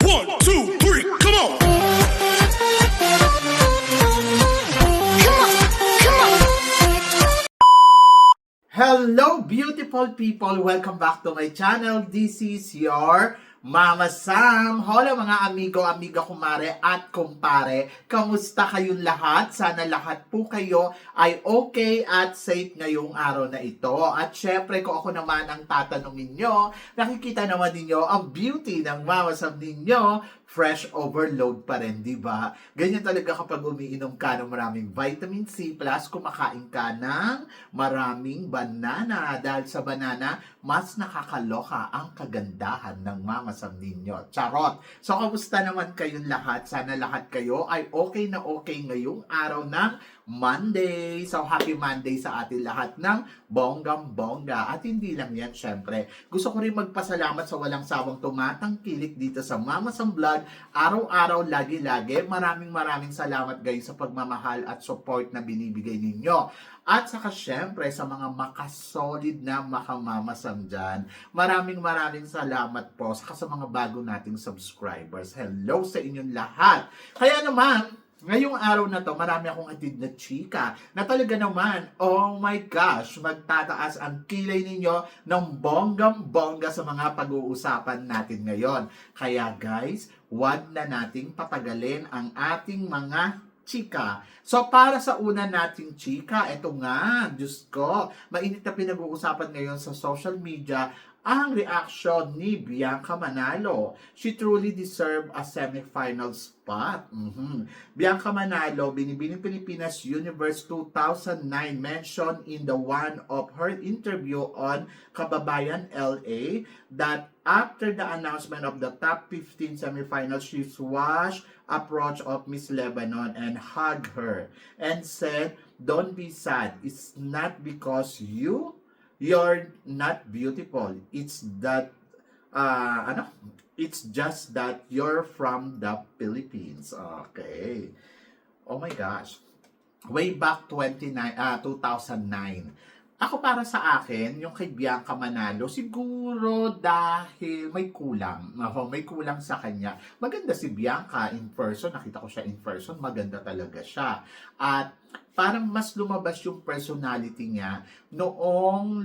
1, 2, 3, come on! Hello beautiful people! Welcome back to my channel. This is your Mama Sam. Hola mga amigo, amiga, kumare at kumpare. Kamusta kayong lahat? Sana lahat po kayo ay okay at safe ngayong araw na ito. At syempre kung ako naman ang tatanungin nyo, nakikita naman ninyo ang beauty ng Mama Sam ninyo. Fresh overload pa rin, di ba? Ganyan talaga kapag umiinom ka ng maraming vitamin C plus kumakain ka ng maraming banana. Dahil sa banana, mas nakakaloka ang kagandahan ng Mama Sam ninyo. Charot! So, kamusta naman kayong lahat? Sana lahat kayo ay okay na okay ngayong araw ng Monday. So, happy Monday sa atin lahat ng bonggang-bongga. At hindi lang yan, syempre. Gusto ko rin magpasalamat sa walang sawang tumatangkilik dito sa Mama Sam Vlog. Araw-araw, lagi-lagi. Maraming salamat guys sa pagmamahal at support na binibigay ninyo. At saka syempre sa mga makasolid na makamamasam dyan. Maraming salamat po sa mga bago nating subscribers. Hello sa inyong lahat. Kaya naman, ngayong araw na to, marami akong atid na chika na talaga naman, oh my gosh, magtataas ang kilay ninyo ng bonggang-bongga sa mga pag-uusapan natin ngayon. Kaya guys, wag na nating patagalin ang ating mga chika. So, para sa una nating chika, eto nga, Diyos ko, mainit na pinag-uusapan ngayon sa social media ang reaction ni Bianca Manalo. She truly deserved a semifinal spot. Bianca Manalo, Binibining Pilipinas Universe 2009, mentioned in the one of her interview on Kababayan LA that after the announcement of the top 15 semifinals, she was approached of Miss Lebanon and hugged her and said, "Don't be sad. It's not because you're not beautiful. It's that it's just that you're from the Philippines." Okay. Oh my gosh. Way back 2009. Ako para sa akin, yung kay Bianca Manalo, siguro dahil may kulang. May kulang sa kanya. Maganda si Bianca in person. Nakita ko siya in person. Maganda talaga siya. At parang mas lumabas yung personality niya noong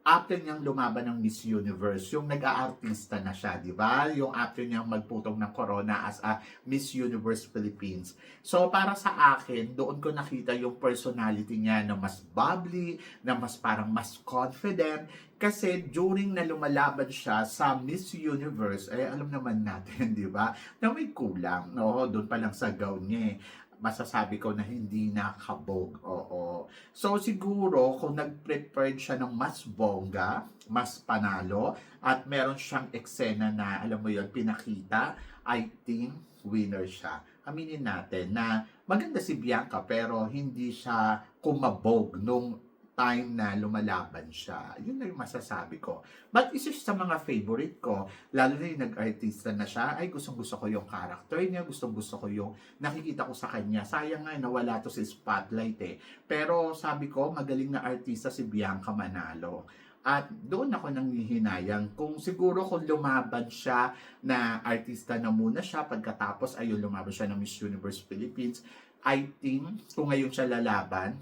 after niyang lumaban ng Miss Universe, yung nag-aartista na siya, di ba? Yung after niyang magputong ng corona as a Miss Universe Philippines. So, para sa akin, doon ko nakita yung personality niya na mas bubbly, na mas parang mas confident. Kasi during na lumalaban siya sa Miss Universe, alam naman natin, di ba? Na may kulang. No? Doon pa lang sa gown niya masasabi ko na hindi nakabog. Oo. So, siguro, kung nag-prepared siya ng mas bongga, mas panalo, at meron siyang eksena na, alam mo yon pinakita, I think, winner siya. Aminin natin na maganda si Bianca, pero hindi siya kumabog nung time na lumalaban siya. Yun na yung masasabi ko. But isa sa mga favorite ko, lalo na yung nag-artista na siya, ay gustong-gusto ko yung character niya, gustong-gusto ko yung nakikita ko sa kanya. Sayang nga, nawala to sa spotlight eh. Pero sabi ko, magaling na artista si Bianca Manalo. At doon ako nanghihinayang kung siguro kung lumaban siya na artista na muna siya, pagkatapos ayun lumaban siya ng Miss Universe Philippines, I think kung ngayon siya lalaban,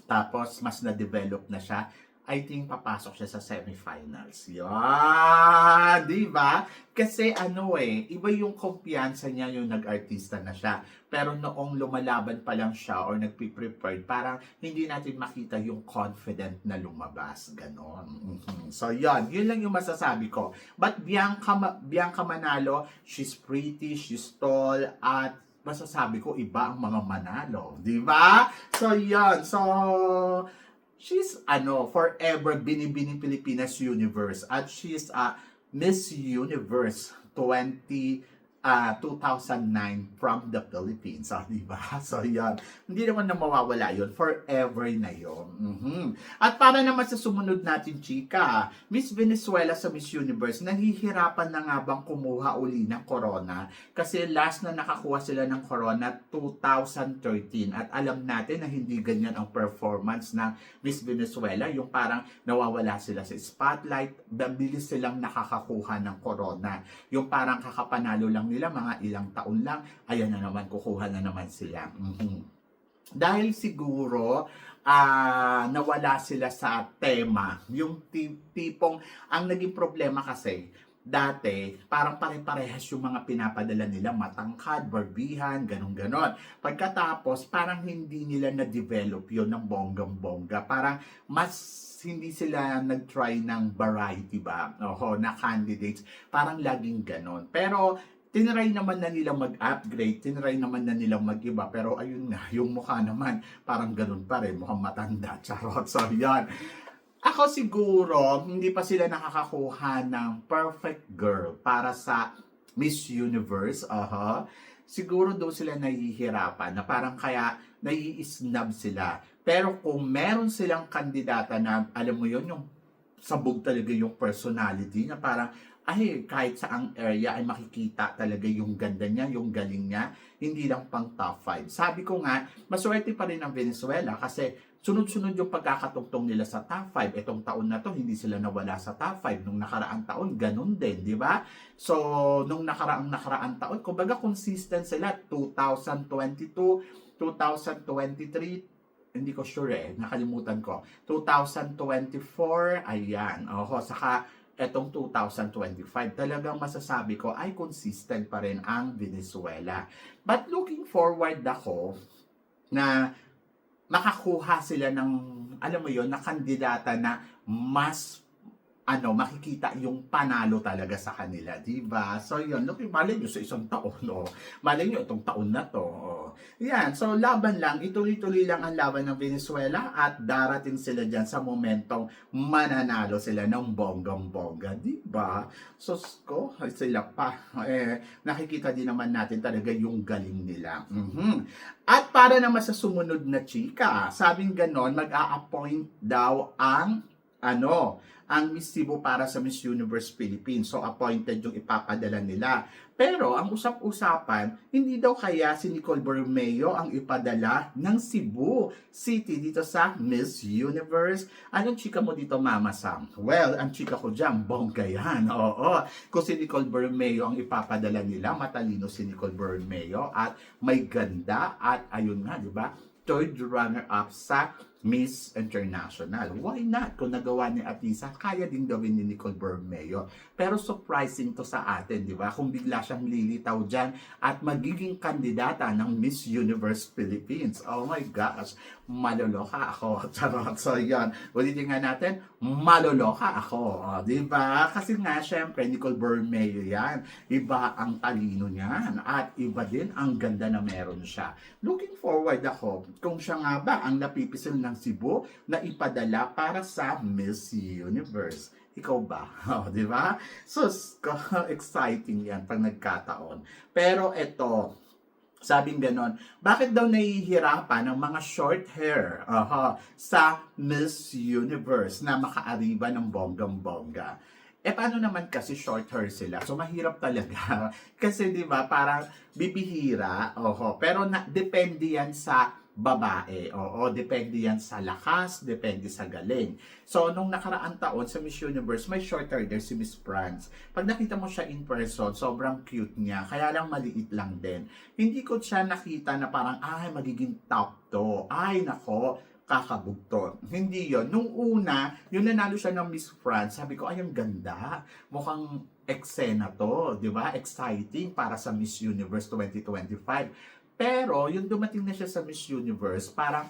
tapos mas na-develop na siya, I think papasok siya sa semifinals. Yan! Di ba? Kasi iba yung kumpiyansa niya yung nag-artista na siya. Pero noong lumalaban pa lang siya or nagpiprepared, parang hindi natin makita yung confident na lumabas. Ganon. So, yun lang yung masasabi ko. But Bianca Manalo, she's pretty, she's tall, at masasabi ko, iba ang mga Manalo. Di ba? So, yan. So, she's, forever Binibining Pilipinas Universe. At she's a Miss Universe 2009 from the Philippines. Di ba? So, yan. Hindi naman na mawawala yun. Forever na yun. At para naman sa sumunod natin, chika, Miss Venezuela sa Miss Universe, nahihirapan na nga bang kumuha uli ng corona? Kasi last na nakakuha sila ng corona, 2013. At alam natin na hindi ganyan ang performance ng Miss Venezuela. Yung parang nawawala sila sa spotlight, bilis silang nakakakuha ng corona. Yung parang kakapanalo lang nila mga ilang taon lang, ayan na naman, kukuha na naman sila. Dahil siguro, nawala sila sa tema. Yung tipong, ang naging problema kasi, dati, parang pare-parehas yung mga pinapadala nila, matangkad, barbihan, ganon-ganon. Pagkatapos, parang hindi nila na-develop yun ng bonggang-bongga. Parang mas hindi sila nag-try ng variety ba? Oho, na candidates. Parang laging ganon. Pero, tinry naman na nilang mag-upgrade, tinry naman na nilang mag-iba, pero ayun nga, yung mukha naman, parang ganun pa rin, mukhang matanda, charot. So, yan. Ako siguro, hindi pa sila nakakakuha ng perfect girl para sa Miss Universe. Siguro daw sila nahihirapan na parang kaya nai-snub sila. Pero kung meron silang kandidata na, alam mo yun, yung sabog talaga yung personality na parang, ay, kahit saang area ay makikita talaga yung ganda niya, yung galing niya, hindi lang pang top 5. Sabi ko nga, maswerte pa rin ang Venezuela kasi sunod-sunod yung pagkakatugtong nila sa top 5. Etong taon na to, hindi sila nawala sa top 5. Nung nakaraang taon, ganun din, di ba? So, nung nakaraang taon, kumbaga consistent sila, 2022, 2023, hindi ko sure nakalimutan ko. 2024, ayan. Saka etong 2025, talagang masasabi ko ay consistent pa rin ang Venezuela. But looking forward ako na makakuha sila ng, alam mo yon, na kandidata na mas makikita yung panalo talaga sa kanila, di ba? So, yun, malay nyo sa isang taon, malay nyo itong taon na to, Yan, so laban lang, ituloy-tuloy lang ang laban ng Venezuela at darating sila dyan sa momentong mananalo sila ng bonggang-bongga, di ba? So, sila pa, nakikita din naman natin talaga yung galing nila. At para naman sa sumunod na chika, sabing ganon, mag-a-appoint daw ang Miss Cebu para sa Miss Universe Philippines. So, appointed yung ipapadala nila. Pero, ang usap-usapan, hindi daw kaya si Nicole Bermeo ang ipadala ng Cebu City dito sa Miss Universe. Anong chika mo dito, Mama Sam? Well, ang chika ko dyan, bongga yan. Oo. Kung si Nicole Bermeo ang ipapadala nila, matalino si Nicole Bermeo at may ganda at ayun nga, di ba? Third runner-up sa Miss International. Why not? Kung nagawa ni Atisa, kaya din gawin ni Nicole Bermeo. Pero surprising to sa atin, di ba? Kung bigla siyang lilitaw dyan at magiging kandidata ng Miss Universe Philippines. Oh my gosh, maloloka ako. Charot. So yan, ulitin nga natin, maloloka ako. Di ba? Kasi nga, syempre, Nicole Bermeo yan. Iba ang talino niyan. At iba din ang ganda na meron siya. Looking forward ako kung siya nga ba ang napipisil ng Cebu na ipadala para sa Miss Universe. Ikaw ba? Di ba? So, exciting yan pag nagkataon. Pero eto, sabing ganon, bakit daw nahihirapan ng mga short hair sa Miss Universe na makaariba ng bonggang-bongga? Paano naman kasi short hair sila? So, mahirap talaga. Kasi, di ba, parang bibihira. Pero depende yan sa babae. Depende yan sa lakas, depende sa galing. So, nung nakaraang taon sa Miss Universe, may short hair there si Miss France. Pag nakita mo siya in person, sobrang cute niya. Kaya lang maliit lang din. Hindi ko siya nakita na parang, magiging top to. Ay, nako, kakabugto. Hindi yon. Nung una, yung nanalo siya ng Miss France, sabi ko, ay, ang ganda. Mukhang eksena to, di ba? Exciting para sa Miss Universe 2025. Pero, yung dumating na siya sa Miss Universe, parang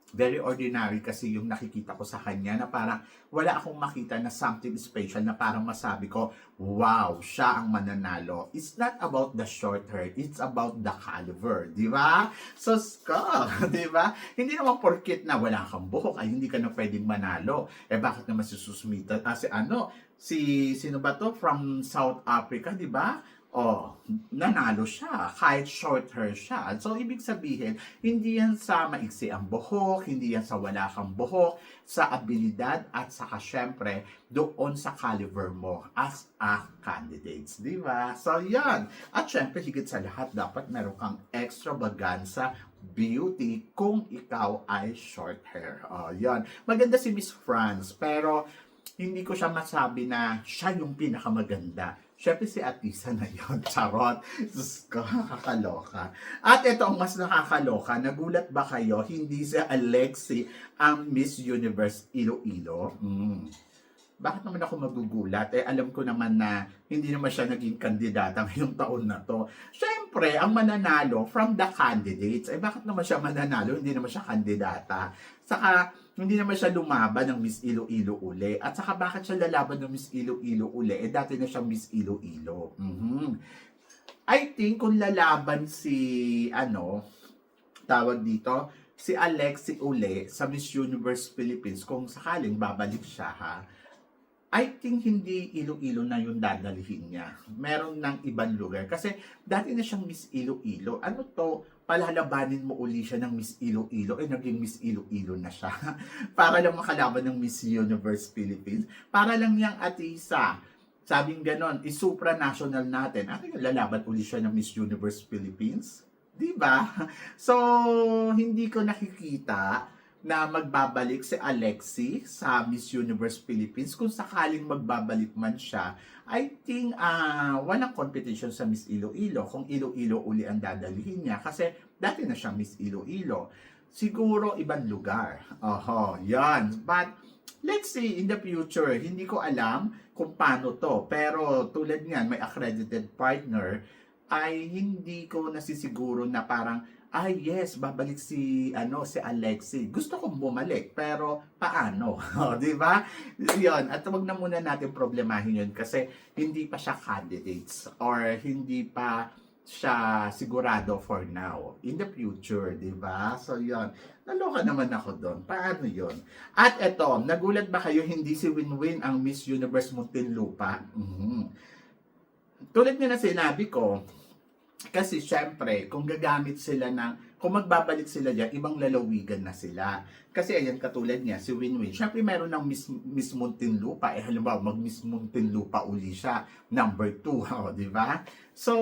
very ordinary kasi yung nakikita ko sa kanya na parang wala akong makita na something special na parang masabi ko, wow, siya ang mananalo. It's not about the short hair, it's about the caliber, di ba? So, di ba? Hindi naman porkit na wala kang buhok ay hindi ka na pwedeng manalo. Bakit naman si Susmita? Sino ba to? From South Africa, di ba? Nanalo siya, kahit short hair siya. So, ibig sabihin, hindi yan sa maiksi ang buhok, hindi yan sa wala kang buhok, sa abilidad at saka syempre, doon sa caliber mo as a candidates, di ba? So, yan. At syempre, higit sa lahat, dapat meron kang extravaganza beauty kung ikaw ay short hair. Yan. Maganda si Miss France, pero hindi ko siya masabi na siya yung pinakamaganda Syempre si Atisa na yon. Charot. Diyos ko, nakakaloka. At ito ang mas nakakaloka. Nagulat ba kayo? Hindi si Alexi ang Miss Universe Iloilo. Bakit naman ako magugulat? Alam ko naman na hindi naman siya naging kandidata ngayong taon na to. Siyempre, ang mananalo from the candidates, bakit naman siya mananalo? Hindi naman siya kandidata. Saka, hindi naman siya lumaban ng Miss Iloilo uli. At saka, bakit siya lalaban ng Miss Iloilo uli? Dati na siya Miss Iloilo. I think, kung lalaban si, tawag dito, si Alexi uli sa Miss Universe Philippines, kung sakaling babalik siya ha, I think hindi Iloilo na yung dadalhin niya. Meron ng ibang lugar. Kasi dati na siyang Miss Iloilo. Ano to? Palalabanin mo uli siya ng Miss Iloilo. Naging Miss Iloilo na siya. Para lang makalaban ng Miss Universe Philippines. Para lang niyang Atisa. Sabing ganon, supranational natin. Ano yung lalaban uli siya ng Miss Universe Philippines? Diba? So, hindi ko nakikita na magbabalik si Alexi sa Miss Universe Philippines. Kung sakaling magbabalik man siya, I think walang competition sa Miss Iloilo kung Iloilo uli ang dadalhin niya. Kasi dati na siyang Miss Iloilo. Siguro ibang lugar. Yan. But let's see in the future. Hindi ko alam kung paano to. Pero tulad niyan, may accredited partner, ay hindi ko nasisiguro na parang yes, babalik si Alexi. Gusto kong bumalik, pero paano? Di ba? 'Yon. At wag na muna natin problemahin 'yon kasi hindi pa siya candidates or hindi pa siya sigurado for now. In the future, di ba? So 'yon. Naloka naman ako doon. Paano 'yon? At eto, nagulat ba kayo hindi si Winwin ang Miss Universe Muntinlupa? Tulad nga na sinabi ko, kasi syempre, kung magbabalik sila dyan, ibang lalawigan na sila. Kasi ayan, katulad niya, si Winwin, syempre meron ng Miss Muntinlupa. Halimbawa, mag-Miss Muntinlupa uli siya, number 2, di ba? So,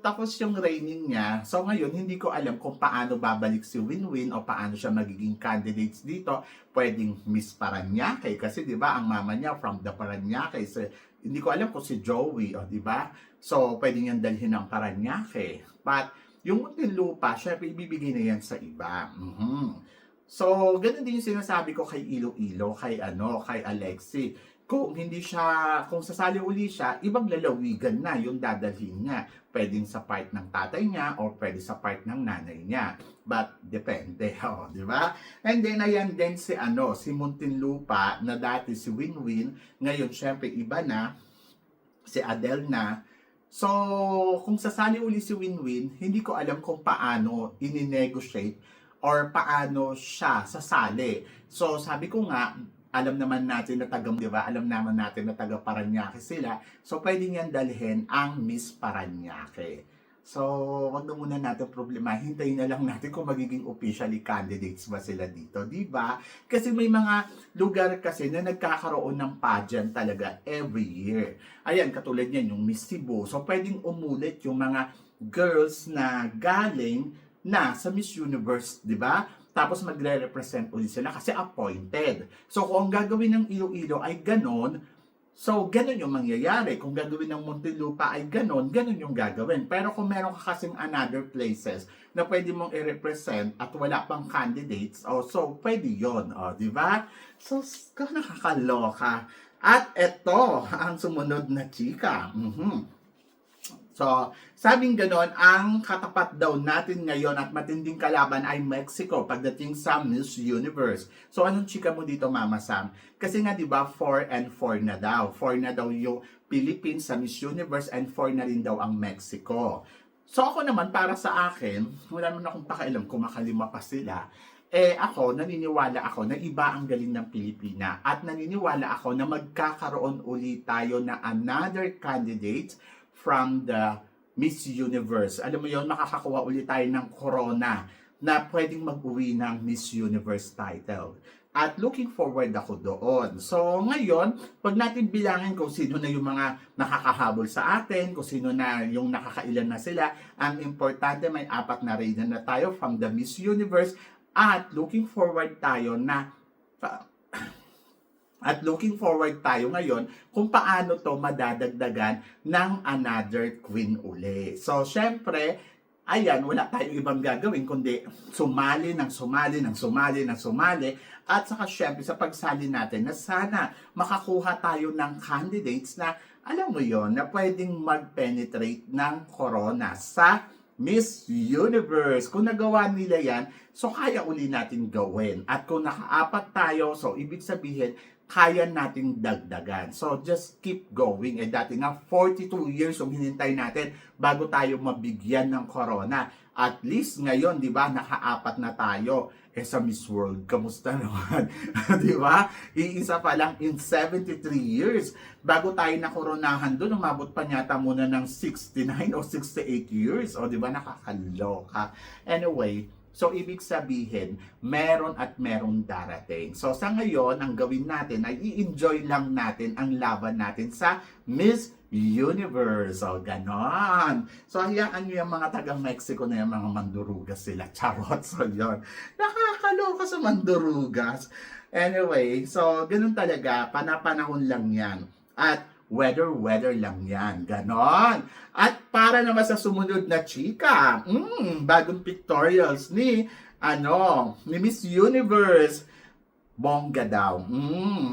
tapos yung reigning niya, so ngayon, hindi ko alam kung paano babalik si Winwin o paano siya magiging candidates dito. Pwedeng Miss Parañaque, kasi di ba, ang mama niya from the Parañaque, hindi ko alam kung si Joey, di ba? So, pwede niyang dalhin ng Parañaque. But, yung Muntinlupa, syempre, ibibigay na yan sa iba. So, ganun din yung sinasabi ko kay Iloilo, kay Alexi. Kung sasali uli siya, ibang lalawigan na yung dadalhin niya. Pwedeng sa part ng tatay niya o pwede sa part ng nanay niya. But, depende, di ba? And then, ayan din si Muntinlupa, na dati si Winwin, ngayon, syempre, iba na, si Adele na. So, kung sasali uli si Winwin, hindi ko alam kung paano ini-negotiate or paano siya sasali. So, sabi ko nga, alam naman natin na Alam naman natin na taga Parañaque sila. So, pwede niyan dalhin ang Miss Parañaque. So, wag na muna natin problema. Hintayin na lang natin kung magiging officially candidates ba sila dito. Di ba? Kasi may mga lugar kasi na nagkakaroon ng pageant talaga every year. Ayan, katulad niyan, yung Miss Cebu. So, pwedeng umulit yung mga girls na galing na sa Miss Universe, di ba? Tapos magre-represent ulit sila kasi appointed. So, kung ang gagawin ng Iloilo ay ganon, so, ganun yung mangyayari. Kung gagawin ng Muntinlupa ay ganun yung gagawin. Pero kung meron ka kasing another places na pwede mong i-represent at wala pang candidates, so, pwede yun. Di ba? So, nakakaloka. At eto, ang sumunod na chika. So, sabing ganon, ang katapat daw natin ngayon at matinding kalaban ay Mexico pagdating sa Miss Universe. So, anong chika mo dito, Mama Sam? Kasi nga, di ba, 4 and 4 na daw. 4 na daw yung Philippines sa Miss Universe and 4 na rin daw ang Mexico. So, ako naman, para sa akin, wala naman akong pakialam kung makalima pa sila. Naniniwala ako na iba ang galing ng Pilipina. At naniniwala ako na magkakaroon ulit tayo na another candidate from the Miss Universe. Alam mo yon, makakakuha ulit tayo ng corona na pwedeng mag-uwi ng Miss Universe title. At looking forward ako doon. So ngayon, pag natin bilangin kung sino na yung mga nakakahabol sa atin, kung sino na yung nakakailan na sila, ang importante may 4 na reyna na tayo from the Miss Universe at looking forward tayo na At looking forward tayo ngayon kung paano to madadagdagan ng another queen uli. So, syempre, ayan, wala tayong ibang gagawin kundi sumali ng sumali ng sumali ng sumali at saka syempre sa pagsali natin na sana makakuha tayo ng candidates na alam mo yon na pwedeng mag-penetrate ng corona sa Miss Universe. Kung nagawa nila yan, so kaya uli natin gawin. At kung nakaapat tayo, so ibig sabihin, kaya nating dagdagan. So, just keep going. Eh, dati nga, 42 years yung hinintay natin bago tayo mabigyan ng corona. At least ngayon, di ba, nakaapat na tayo. Eh, sa Miss World, kamusta naman? Di ba? Iisa pa lang in 73 years. Bago tayo nakoronahan doon, umabot pa nyata muna ng 69 o 68 years. O, di ba, nakakaloka. Anyway, so, ibig sabihin, meron at merong darating. So, sa ngayon, ang gawin natin ay i-enjoy lang natin ang laban natin sa Miss Universe. So, ganon. So, hayaan nyo yung mga taga-Mexico na yung mga mandurugas sila. Charot. So, yun. Nakakaloka sa mandurugas. Anyway, so, ganun talaga. Panapanahon lang yan. At weather lang yan. Ganon. At para naman sa sumunod na chika, bagong pictorials ni Miss Universe, bongga daw.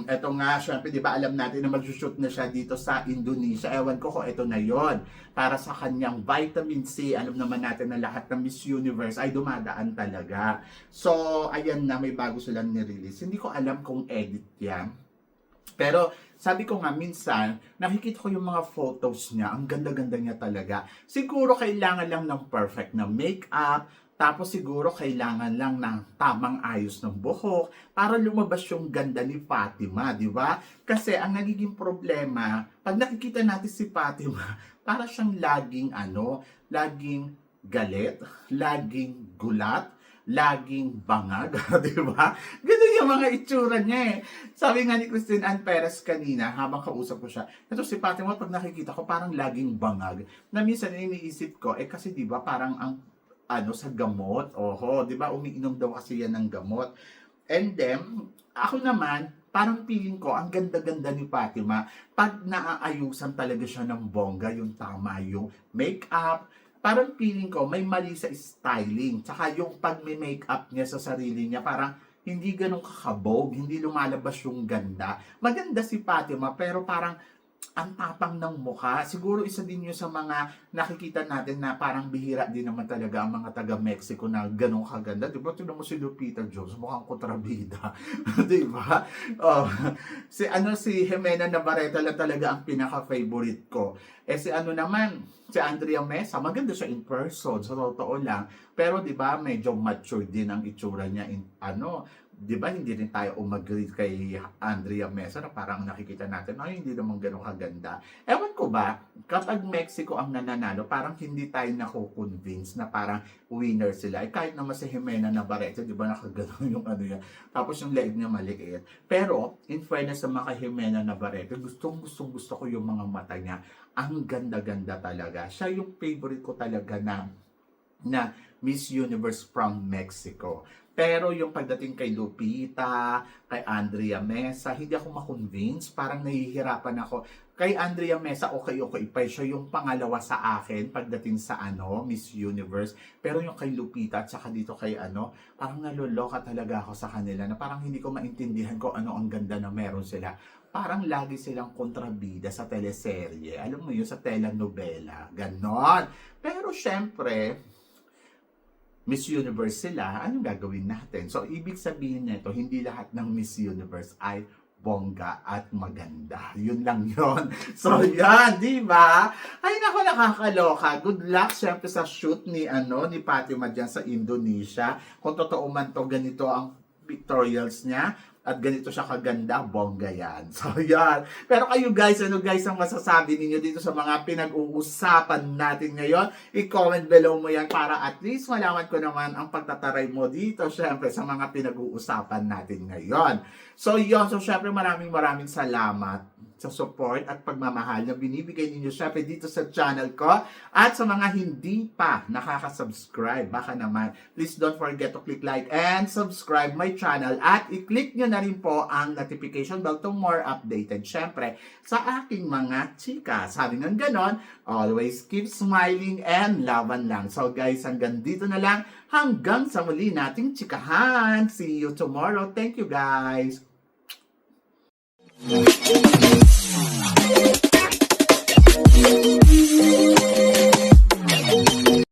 Ito nga, syempre, di ba alam natin na mag-shoot na siya dito sa Indonesia. Ewan ko kung ito na yon para sa kanyang vitamin C. Alam naman natin na lahat ng Miss Universe ay dumadaan talaga. So, ayan na, may bago silang nirelease. Hindi ko alam kung edit yan. Pero, sabi ko nga, minsan, nakikita ko yung mga photos niya. Ang ganda-ganda niya talaga. Siguro kailangan lang ng perfect na makeup. Tapos siguro kailangan lang ng tamang ayos ng buhok para lumabas yung ganda ni Fatima, di ba? Kasi ang nagiging problema, pag nakikita natin si Fatima, para siyang laging galit, laging gulat, laging bangag, di ba? Ganun yung mga itsura niya eh. Sabi nga ni Christine Ann Perez kanina, habang kausap ko siya, ito si Fatima, pag nakikita ko, parang laging bangag. Na minsan iniisip ko, kasi di ba parang ang sa gamot, di ba umiinom daw kasi yan ng gamot. And then, ako naman, parang feeling ko, ang ganda-ganda ni Fatima, pag naaayusan talaga siya ng bongga, yung tama, yung make-up, parang feeling ko, may mali sa styling. Tsaka yung pag may make-up niya sa sarili niya, parang hindi ganun kakabog, hindi lumalabas yung ganda. Maganda si Fatima, pero parang ang tapang ng mukha. Siguro isa din yun sa mga nakikita natin na parang bihira din naman talaga ang mga taga-Mexico na ganun kaganda. Diba? Tignan mo si Lupita Jones, mukhang kontrabida. Diba? Si Jimena Navarrete lang talaga ang pinaka-favorite ko. Si si Andrea Mesa, maganda siya in person, sa totoo lang. Pero diba, medyo mature din ang itsura niya di ba hindi rin tayo umagri kay Andrea Mesa na parang nakikita natin, hindi naman ganun kaganda. Ewan ko ba, kapag Mexico ang nananalo, parang hindi tayo nakukonvince na parang winner sila. Kahit naman si Jimena Navarrete, di ba nakagano'n yung yan. Tapos yung leg niya maliit. Pero, in fairness sa mga Jimena Navarrete, gusto ko yung mga mata niya. Ang ganda-ganda talaga. Siya yung favorite ko talaga na Miss Universe from Mexico. Pero yung pagdating kay Lupita, kay Andrea Mesa, hindi ako makonvince. Parang nahihirapan ako. Kay Andrea Mesa, okay pa. Siya yung pangalawa sa akin pagdating sa Miss Universe. Pero yung kay Lupita at saka dito kay parang naluloka talaga ako sa kanila na parang hindi ko maintindihan kung ano ang ganda na meron sila. Parang lagi silang kontrabida sa teleserye. Alam mo yun, sa telenovela. Ganon. Pero syempre, Miss Universe sila, anong gagawin natin? So, ibig sabihin nito, hindi lahat ng Miss Universe ay bongga at maganda. Yun lang yun. So, yan, di ba? Ay, naku, nakakaloka. Good luck, syempre, sa shoot ni Fatima dyan sa Indonesia. Kung totoo man to, ganito ang pictorials niya. At ganito siya kaganda, bongga yan. So, yan. Pero kayo guys, ano guys ang masasabi ninyo dito sa mga pinag-uusapan natin ngayon? I-comment below mo yan para at least malaman ko naman ang pagtataray mo dito, syempre, sa mga pinag-uusapan natin ngayon. So, yun. So, syempre, maraming salamat sa support at pagmamahal na binibigay ninyo syempre dito sa channel ko. At sa mga hindi pa nakaka-subscribe, baka naman, please don't forget to click like and subscribe my channel at i-click nyo na rin po ang notification bell to more updated syempre sa aking mga chika. Sabi ng ganon, always keep smiling and laban lang. So guys, hanggang dito na lang. Hanggang sa muli nating chikahan. See you tomorrow. Thank you guys.